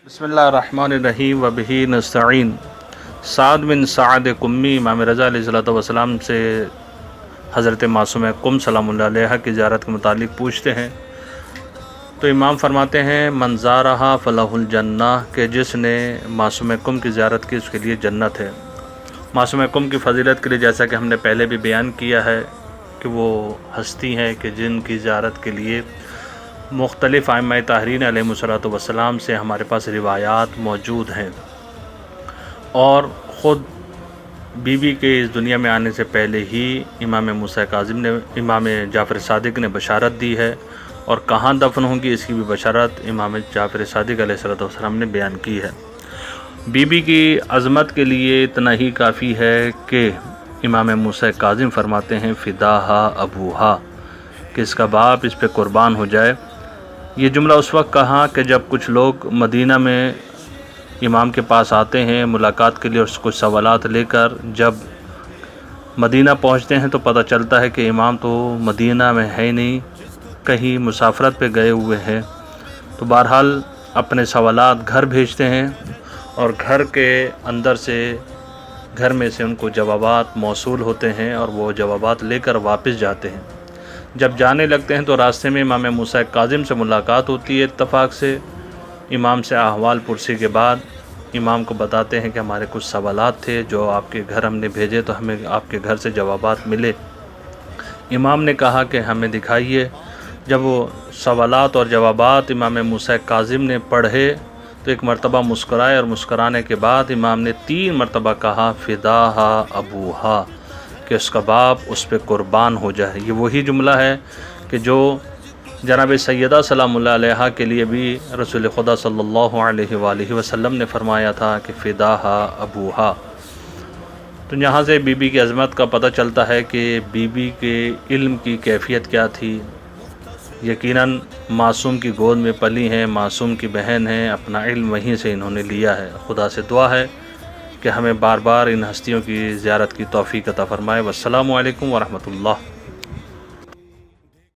बिस्मिल्लाहिर्रहमानिर्रहीम वबिही नस्तईन। साद बिन साद कुम्मी इमाम रज़ा अलैहिस्सलाम से हज़रत मासूम कुम सलामुल्लाह अलैहा की ज़ियारत के मुतालिक पूछते हैं तो इमाम फरमाते हैं मन ज़ारहा फ़लहुल जन्नह, के जिसने मासूम कुम की ज़ियारत की उसके लिए जन्नत है। मासूम कुम की फ़जीलत के लिए जैसा कि हमने पहले भी बयान किया है कि वो हस्ती हैं कि जिनकी ज़ियारत के लिए मुख्तलिफ़ आइम्मा तहरीन अलैहिमुस्सलातु वस्सलाम से हमारे पास रिवायात मौजूद हैं, और ख़ुद बीबी के इस दुनिया में आने से पहले ही इमाम मूसा काज़िम ने इमाम जाफ़र सादिक ने बशारत दी है, और कहाँ दफन होंगी इसकी भी बशारत इमाम जाफ़र सादिक अलैहिस्सलाम ने बयान की है। बीबी की अज़मत के लिए इतना ही काफ़ी है कि इमाम मूसा काज़िम फरमाते हैं फ़िदाहा अबूहा, कि इसका बाप इस पे कुर्बान हो जाए। ये जुमला उस वक्त कहा कि जब कुछ लोग मदीना में इमाम के पास आते हैं मुलाकात के लिए और कुछ सवालात लेकर, जब मदीना पहुंचते हैं तो पता चलता है कि इमाम तो मदीना में है नहीं, कहीं मुसाफरत पे गए हुए हैं। तो बहरहाल अपने सवालात घर भेजते हैं और घर में से उनको जवाबात मौसूल होते हैं और वो जवाबात लेकर वापस जाते हैं। जब जाने लगते हैं तो रास्ते में इमाम मूसा काज़िम से मुलाकात होती है। इत्तफाक से इमाम से अहवाल पुरसी के बाद इमाम को बताते हैं कि हमारे कुछ सवालात थे जो आपके घर हमने भेजे, तो हमें आपके घर से जवाबात मिले। इमाम ने कहा कि हमें दिखाइए। जब वो सवालात और जवाबात इमाम मूसा काज़िम ने पढ़े तो एक मरतबा मुस्कराए, और मुस्कराने के बाद इमाम ने 3 मरतबा कहा फ़िदाहा अबूहा, कि उसका बाप उस पर कुर्बान हो जाए। ये वही जुमला है कि जो जनाब सैयदा सलामुल्लाह अलैहा के लिए भी रसूल खुदा सल्लल्लाहु अलैहि वसल्लम ने फरमाया था कि फ़िदाहा अबूहा। तो यहाँ से बीबी की अज़मत का पता चलता है कि बीबी के इल्म की कैफियत क्या थी। यकीनन मासूम की गोद में पली हैं, मासूम की बहन हैं, अपना इल्म वहीं से इन्होंने लिया है। खुदा से दुआ है कि हमें बार बार इन हस्तियों की ज़ियारत की तौफ़ीक़ अता फ़रमाए। वस्सलामु अलैकुम वरहमतुल्लाह।